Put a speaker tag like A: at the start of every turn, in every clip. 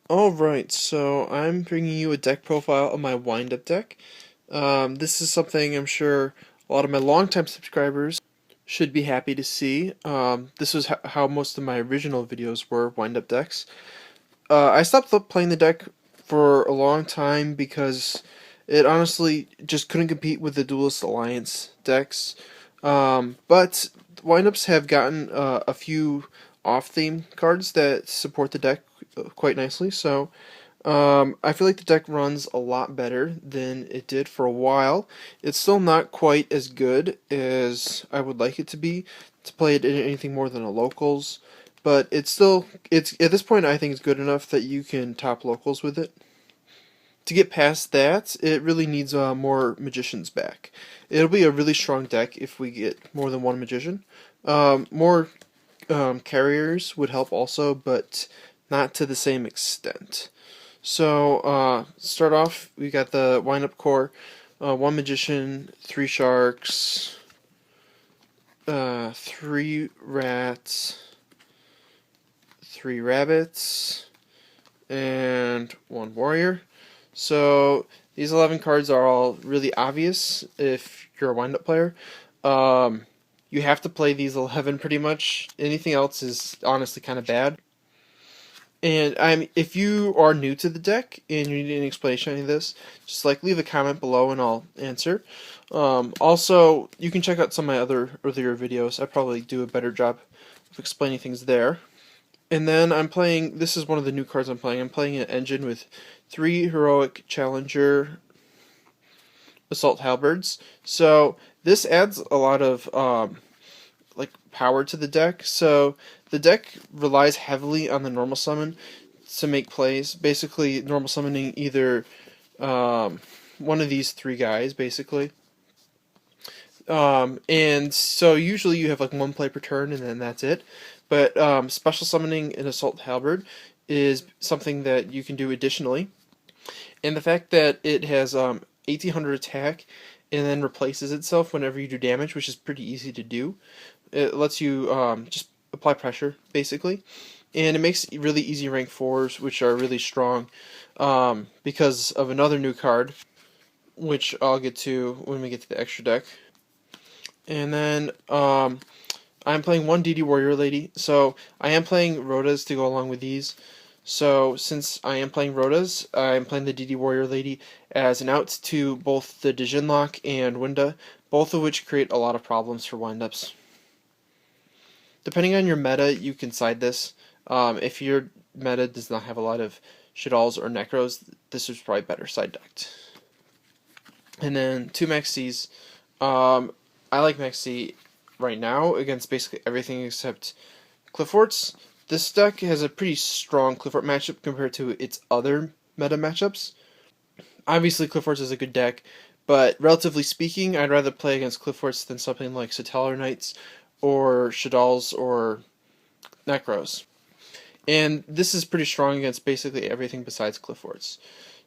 A: Alright, so I'm bringing you a deck profile of my wind-up deck. This is something I'm sure a lot of my longtime subscribers should be happy to see. This was how most of my original videos were, wind-up decks. I stopped playing the deck for a long time because it honestly just couldn't compete with the Duelist Alliance decks. But windups have gotten a few off-theme cards that support the deck quite nicely, so I feel like the deck runs a lot better than it did for a while. It's still not quite as good as I would like it to be to play it in anything more than a locals, but it's at this point I think it's good enough that you can top locals with it. To get past that, it really needs more magicians back. It'll be a really strong deck if we get more than one magician. More carriers would help also, but not to the same extent. So, start off, we got the wind-up core, one magician, three sharks, three rats, three rabbits, and one warrior. So, these 11 cards are all really obvious if you're a wind-up player. You have to play these 11 pretty much. Anything else is honestly kind of bad. And if you are new to the deck and you need an explanation on any of this, just leave a comment below and I'll answer. Also, you can check out some of my other earlier videos. I probably do a better job of explaining things there. And then I'm playing. This is one of the new cards I'm playing. I'm playing an engine with three heroic challenger assault halberds. So this adds a lot of power to the deck. So the deck relies heavily on the normal summon to make plays. Basically, normal summoning either one of these three guys, basically. And so usually you have one play per turn, and then that's it. But special summoning an assault halberd is something that you can do additionally. And the fact that it has 1800 attack and then replaces itself whenever you do damage, which is pretty easy to do. It lets you just apply pressure, basically. And it makes really easy rank 4s, which are really strong because of another new card, which I'll get to when we get to the extra deck. And then I'm playing one DD Warrior Lady, so I am playing Rhodas to go along with these. So since I am playing Rhodas, I'm playing the DD Warrior Lady as an out to both the Dijinlock and Winda, both of which create a lot of problems for windups. Depending on your meta, you can side this. If your meta does not have a lot of Shaddolls or Necros, this is probably better side decked. And then two Maxis. I like Maxi right now against basically everything except Clifforts. This deck has a pretty strong Cliffort matchup compared to its other meta matchups. Obviously, Clifforts is a good deck, but relatively speaking, I'd rather play against Clifforts than something like Tellarknights or Shaddolls or Necros. And this is pretty strong against basically everything besides Clifforts.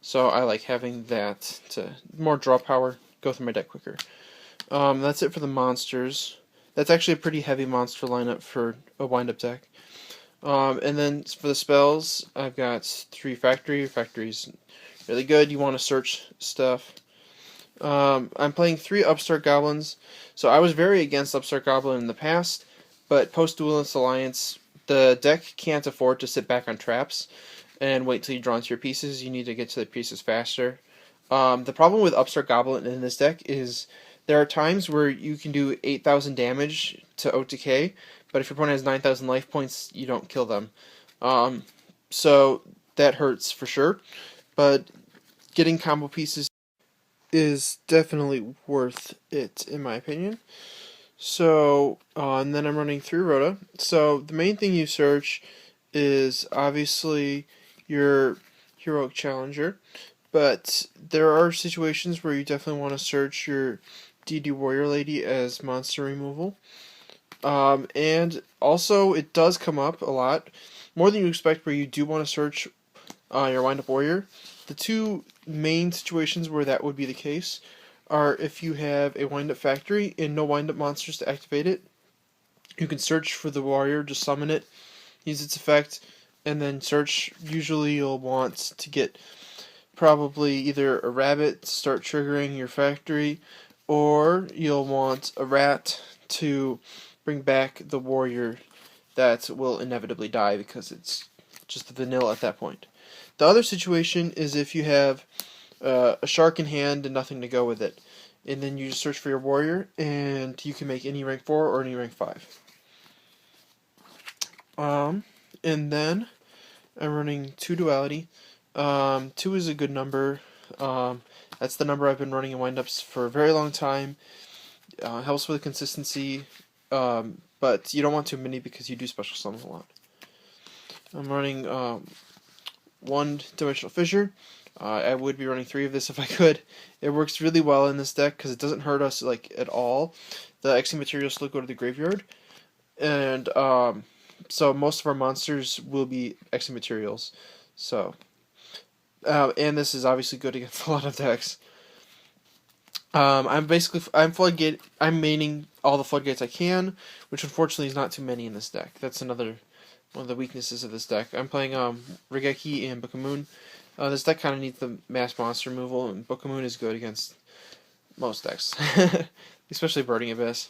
A: So I like having that to more draw power, go through my deck quicker. That's it for the monsters. That's actually a pretty heavy monster lineup for a wind-up deck. And then for the spells, I've got three factory. Factory's really good. You want to search stuff. I'm playing three Upstart Goblins. So I was very against Upstart Goblin in the past, but post-Duelist Alliance, the deck can't afford to sit back on traps and wait till you draw into your pieces. You need to get to the pieces faster. The problem with Upstart Goblin in this deck is there are times where you can do 8,000 damage to OTK, but if your opponent has 9,000 life points, you don't kill them. So that hurts for sure, but getting combo pieces is definitely worth it, in my opinion. So, and then I'm running through Rhoda. So the main thing you search is obviously your Heroic Challenger, but there are situations where you definitely want to search your DD Warrior Lady as monster removal. And also, it does come up a lot, more than you expect, where you do want to search your Wind-Up Warrior. The two main situations where that would be the case are if you have a Wind-Up Factory and no Wind-Up monsters to activate it. You can search for the Warrior, just summon it, use its effect, and then search. Usually you'll want to get probably either a rabbit to start triggering your factory, or you'll want a rat to bring back the warrior that will inevitably die because it's just vanilla at that point. The other situation is if you have a shark in hand and nothing to go with it, and then you just search for your warrior, and you can make any rank 4 or any rank 5. And then I'm running 2 duality. 2 is a good number. That's the number I've been running in windups for a very long time. Helps with consistency, but you don't want too many because you do special summon a lot. I'm running 1 dimensional fissure. I would be running 3 of this if I could. It works really well in this deck because it doesn't hurt us like at all. The XC materials still go to the graveyard, and so most of our monsters will be XC materials. So, and this is obviously good against a lot of decks. I'm maining all the floodgates I can, which unfortunately is not too many in this deck. That's another one of the weaknesses of this deck. I'm playing Regeki and Book of Moon. This deck kind of needs the mass monster removal, and Book of Moon is good against most decks, especially Burning Abyss.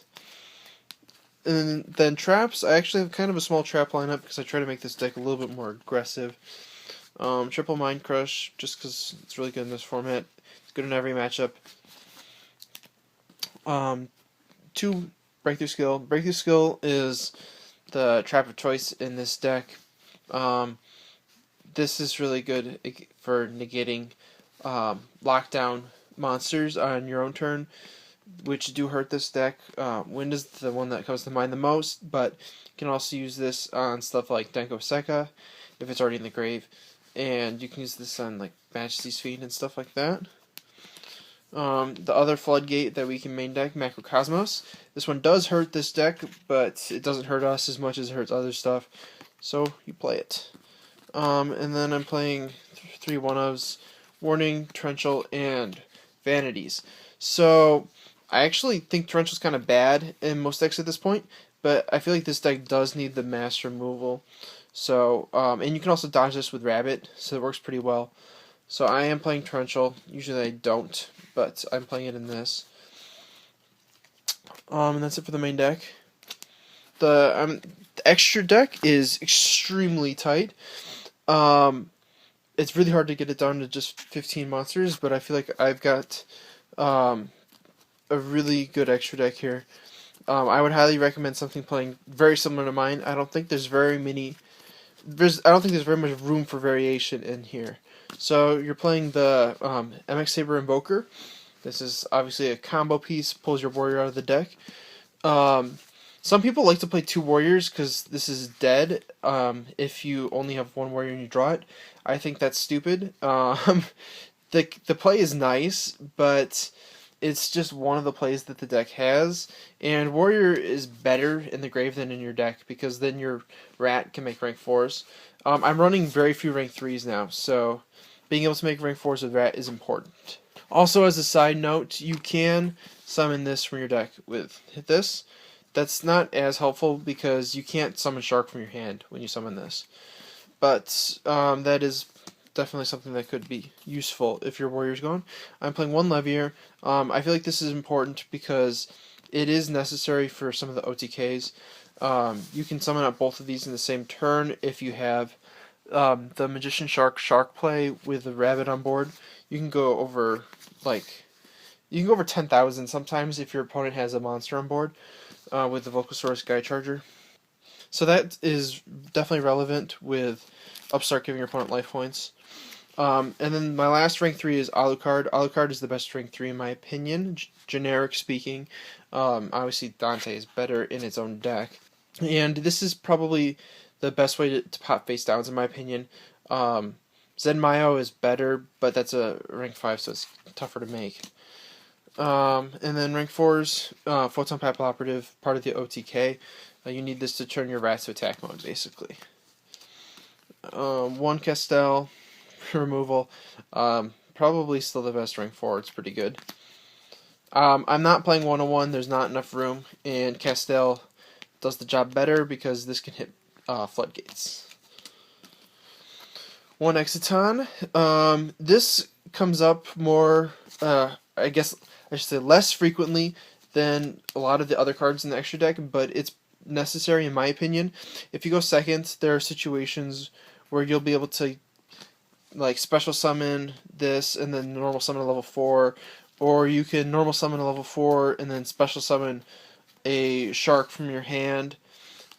A: And then traps, I actually have kind of a small trap lineup because I try to make this deck a little bit more aggressive. Triple Mind Crush, just because it's really good in this format. It's good in every matchup. 2 Breakthrough Skill. Breakthrough Skill is the trap of choice in this deck. This is really good for negating lockdown monsters on your own turn, which do hurt this deck. Wind is the one that comes to mind the most, but you can also use this on stuff like Denko Seka, if it's already in the grave, and you can use this on like Majesty's Fiend and stuff like that. The other floodgate that we can main deck, Macrocosmos. This one does hurt this deck, but it doesn't hurt us as much as it hurts other stuff, so you play it. And then I'm playing 3 one-ofs, Warning, Torrential, and Vanities. So I actually think Torrential's kind of bad in most decks at this point, but I feel like this deck does need the mass removal. So, and you can also dodge this with Rabbit, so it works pretty well. So I am playing Torrential. Usually I don't, but I'm playing it in this. And that's it for the main deck. The extra deck is extremely tight. It's really hard to get it down to just 15 monsters, but I feel like I've got a really good extra deck here. I would highly recommend something playing very similar to mine. I don't think there's very much room for variation in here. So you're playing the MX Saber Invoker. This is obviously a combo piece, pulls your warrior out of the deck. Some people like to play 2 warriors because this is dead if you only have 1 warrior and you draw it. I think that's stupid. The play is nice, but it's just one of the plays that the deck has. And warrior is better in the grave than in your deck because then your rat can make rank 4s. I'm running very few rank 3s now, so being able to make rank 4s with rat is important. Also, as a side note, you can summon this from your deck with this. That's not as helpful because you can't summon Shark from your hand when you summon this. But that is definitely something that could be useful if your warrior's gone. I'm playing 1 Levier. I feel like this is important because it is necessary for some of the OTKs. You can summon up both of these in the same turn if you have the Magician Shark play with the Rabbit on board. You can go over 10,000 sometimes if your opponent has a monster on board with the Volcasaurus Sky Charger. So that is definitely relevant with Upstart giving your opponent life points. And then my last rank 3 is Alucard. Alucard is the best rank 3 in my opinion, generic speaking. Obviously Dante is better in its own deck. And this is probably the best way to pop face downs in my opinion. Zen Mayo is better, but that's a rank 5, so it's tougher to make. And then rank 4s, Photon Papal Operative, part of the OTK. You need this to turn your rats to attack mode, basically. 1 Castell, removal. Probably still the best rank 4, it's pretty good. I'm not playing 101, there's not enough room, and Castell does the job better because this can hit floodgates. one Exiton. This comes up more, I guess I should say less frequently than a lot of the other cards in the extra deck, but it's necessary in my opinion. If you go second, there are situations where you'll be able to like special summon this and then normal summon a level 4, or you can normal summon a level 4 and then special summon a shark from your hand.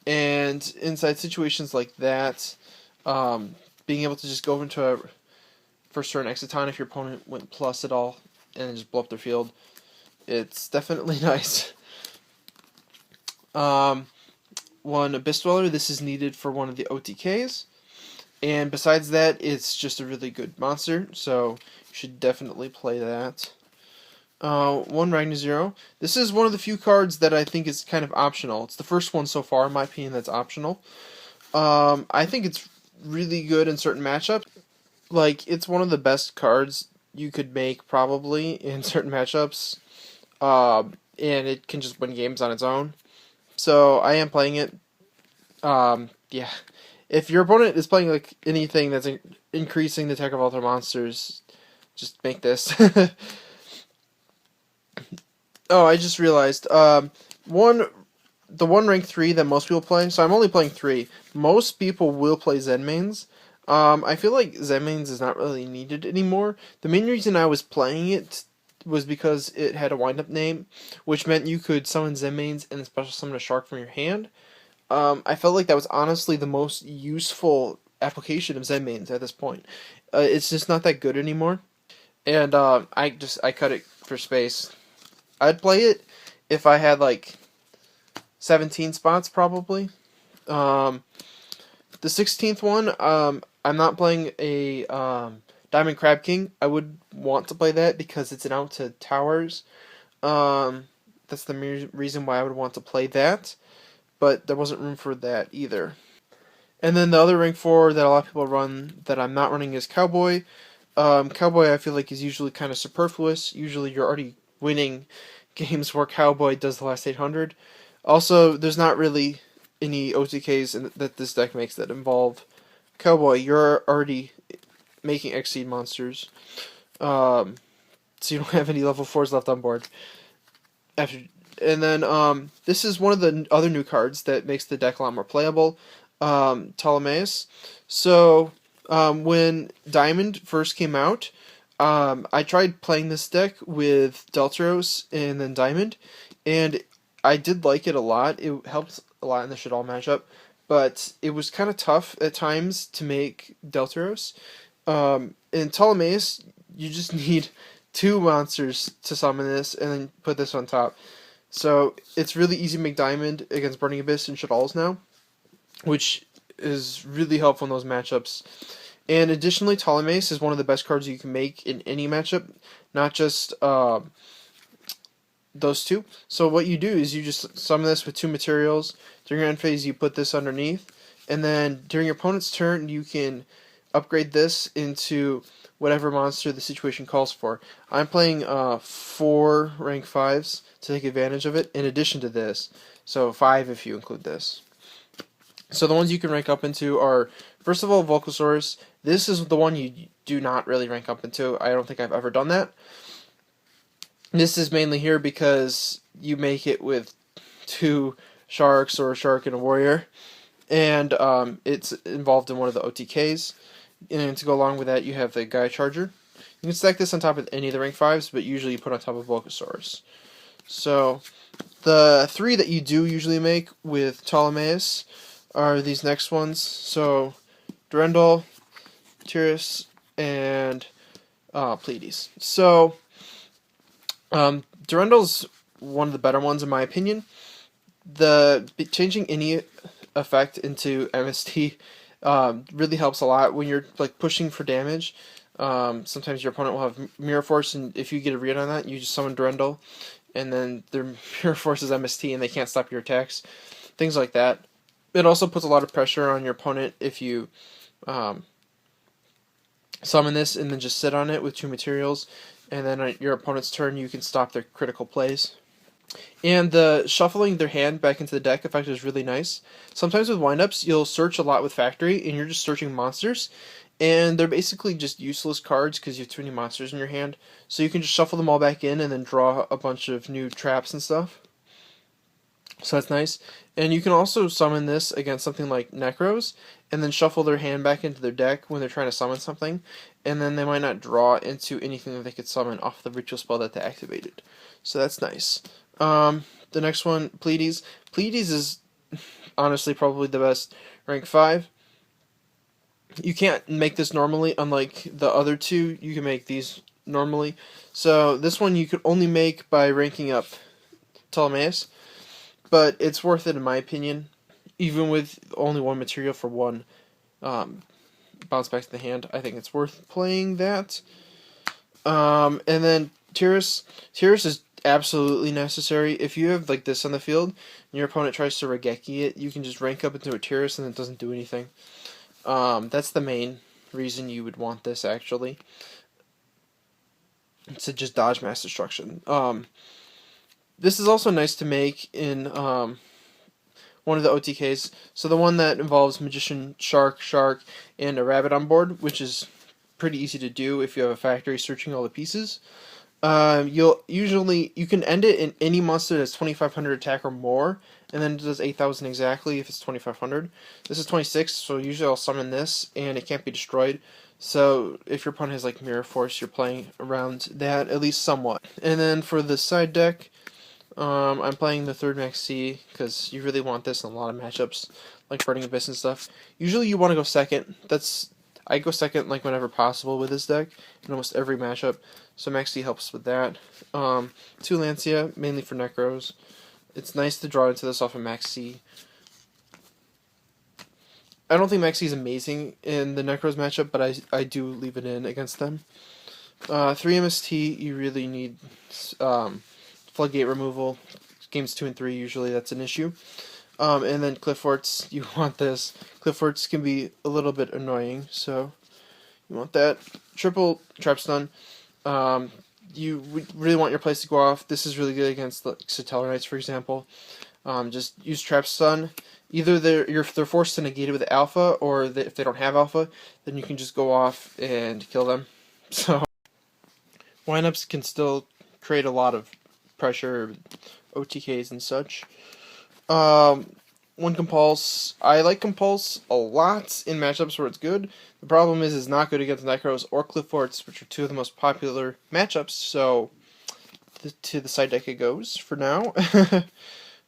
A: And inside situations like that, being able to just go into a first turn Exiton if your opponent went plus at all and just blow up their field, it's definitely nice. One Abyss Dweller, this is needed for one of the OTKs. And besides that, it's just a really good monster, so you should definitely play that. One Ragnar Zero. This is one of the few cards that I think is kind of optional. It's the first one so far, in my opinion, that's optional. I think it's really good in certain matchups. Like, it's one of the best cards you could make, probably, in certain matchups. And it can just win games on its own. So, I am playing it. Yeah. If your opponent is playing, like, anything that's increasing the attack of all their monsters, just make this. Oh, I just realized. The one rank 3 that most people play, so I'm only playing 3. Most people will play Zen mains. I feel like Zen mains is not really needed anymore. The main reason I was playing it was because it had a wind-up name, which meant you could summon Zen mains and special summon a shark from your hand. I felt like that was honestly the most useful application of Zen mains at this point. It's just not that good anymore, and I cut it for space. I'd play it if I had like 17 spots probably. The 16th one, I'm not playing a Diamond Crab King. I would want to play that because it's an out to towers. That's the reason why I would want to play that, but there wasn't room for that either. And then the other rank 4 that a lot of people run that I'm not running is Cowboy. Cowboy I feel like is usually kind of superfluous. Usually you're already winning games where Cowboy does the last 800. Also, there's not really any OTKs that this deck makes that involve Cowboy. You're already making Exceed monsters, so you don't have any level 4s left on board. And then this is one of the other new cards that makes the deck a lot more playable, Ptolemaeus. So when Diamond first came out, I tried playing this deck with Deltaros and then Diamond, and I did like it a lot. It helped a lot in the Shaddoll matchup, but it was kind of tough at times to make Deltaros. In Ptolemaeus, you just need 2 monsters to summon this and then put this on top. So it's really easy to make Diamond against Burning Abyss and Shaddolls now, which is really helpful in those matchups. And additionally, Ptolemaeus is one of the best cards you can make in any matchup, not just those 2. So what you do is you just summon this with 2 materials. During your end phase, you put this underneath, and then during your opponent's turn, you can upgrade this into whatever monster the situation calls for. I'm playing 4 rank 5s to take advantage of it, in addition to this. So 5 if you include this. So the ones you can rank up into are, first of all, Volcasaurus. This is the one you do not really rank up into. I don't think I've ever done that. This is mainly here because you make it with 2 sharks or a shark and a warrior. And it's involved in one of the OTKs. And to go along with that, you have the Gaia Charger. You can stack this on top of any of the rank 5s, but usually you put on top of Volcasaurus. So the 3 that you do usually make with Ptolemaeus are these next ones. So Durendal, Tyrus, and Pleiades. So Durendal's one of the better ones in my opinion. Changing any effect into MST really helps a lot when you're like pushing for damage. Sometimes your opponent will have Mirror Force, and if you get a read on that, you just summon Durendal, and then their Mirror Force is MST, and they can't stop your attacks. Things like that. It also puts a lot of pressure on your opponent if you summon this and then just sit on it with 2 materials, and then on your opponent's turn you can stop their critical plays. And the shuffling their hand back into the deck effect is really nice. Sometimes with windups, you'll search a lot with Factory, and you're just searching monsters, and they're basically just useless cards because you have too many monsters in your hand. So you can just shuffle them all back in and then draw a bunch of new traps and stuff. So that's nice. And you can also summon this against something like Necros, and then shuffle their hand back into their deck when they're trying to summon something, and then they might not draw into anything that they could summon off the ritual spell that they activated. So that's nice. The next one, Pleiades. Pleiades is honestly probably the best rank 5. You can't make this normally, unlike the other two. You can make these normally. So this one you could only make by ranking up Ptolemaeus, but it's worth it in my opinion. Even with only one material for one bounce back to the hand, I think it's worth playing that. And then Tiras. Tiras is absolutely necessary. If you have like this on the field, and your opponent tries to Regeki it, you can just rank up into a Tiras and it doesn't do anything. That's the main reason you would want this, actually. To just dodge mass destruction. This is also nice to make in one of the OTKs. So the one that involves Magician, Shark, and a Rabbit on board, which is pretty easy to do if you have a factory searching all the pieces. You can end it in any monster that's 2,500 attack or more, and then it does 8,000 exactly if it's 2,500. This is 26, so usually I'll summon this, and it can't be destroyed. So if your opponent has like Mirror Force, you're playing around that at least somewhat. And then for the side deck, I'm playing the third Max C because you really want this in a lot of matchups, like Burning Abyss and stuff. Usually you want to go second. I go second like whenever possible with this deck in almost every matchup. So Max C helps with that. 2 Lancia, mainly for Necros. It's nice to draw into this off of Max C. I don't think Max C is amazing in the Necros matchup, but I do leave it in against them. 3 MST, you really need floodgate removal. Games 2 and 3 usually that's an issue. And then Cliff Forts, you want this. Cliff Forts can be a little bit annoying, so you want that. Triple Trap Stun. You really want your place to go off. This is really good against like Tellarknights, for example. Just use Trap Stun. Either they're forced to negate it with Alpha, or if they don't have Alpha, then you can just go off and kill them. So windups can still create a lot of pressure, OTKs and such. One Compulse. I like Compulse a lot in matchups where it's good. The problem is it's not good against Necros or Cliff Forts, which are two of the most popular matchups, so to the side deck it goes for now.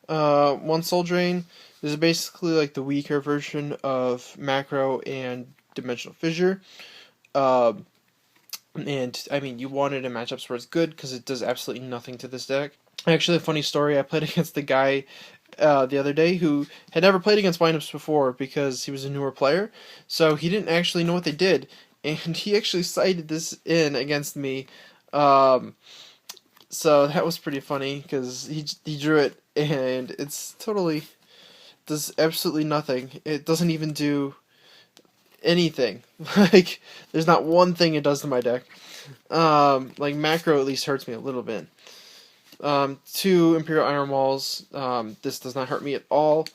A: One Soul Drain. This is basically like the weaker version of Macro and Dimensional Fissure. And, I mean, you want it in matchups where it's good, because it does absolutely nothing to this deck. Actually, a funny story, I played against the guy the other day who had never played against windups before because he was a newer player, so he didn't actually know what they did, and he actually cited this in against me. So that was pretty funny because he drew it, and it's totally does absolutely nothing. It doesn't even do anything. Like, there's not one thing it does to my deck. Like, Macro at least hurts me a little bit. 2 Imperial Iron Walls. This does not hurt me at all.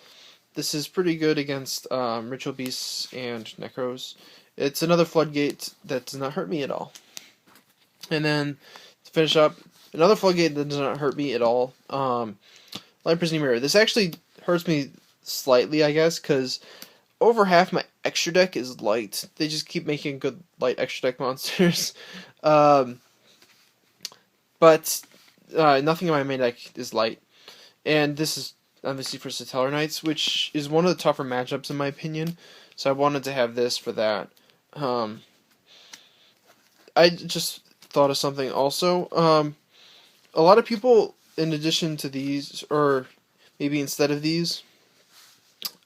A: This is pretty good against Ritual Beasts and Necros. It's another Floodgate that does not hurt me at all. And then, to finish up, another Floodgate that does not hurt me at all. Light Prism Mirror. This actually hurts me slightly, I guess, because over half my extra deck is light. They just keep making good light extra deck monsters. But nothing in my main deck is light. And this is obviously for Tellarknights, which is one of the tougher matchups in my opinion. So I wanted to have this for that. I just thought of something also. A lot of people, in addition to these, or maybe instead of these,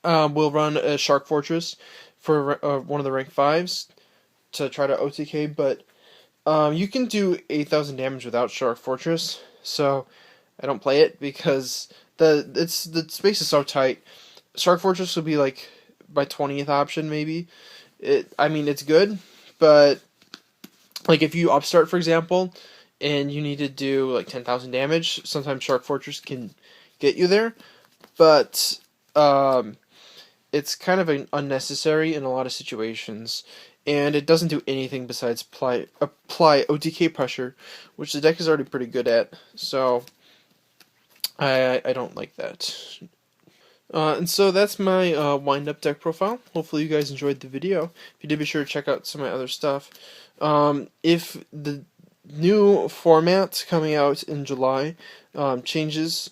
A: will run a Shark Fortress for one of the rank 5s to try to OTK, but you can do 8,000 damage without Shark Fortress, so I don't play it because the space is so tight. Shark Fortress would be like my 20th option maybe. I mean it's good, but like if you upstart for example, and you need to do like 10,000 damage, sometimes Shark Fortress can get you there, but it's kind of unnecessary in a lot of situations. and it doesn't do anything besides apply OTK pressure, which the deck is already pretty good at. So I don't like that. And so that's my wind-up deck profile. Hopefully you guys enjoyed the video. If you did, be sure to check out some of my other stuff. If the new format coming out in July changes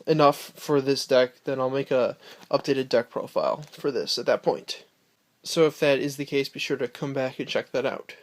A: enough for this deck, then I'll make a updated deck profile for this at that point. So if that is the case, be sure to come back and check that out.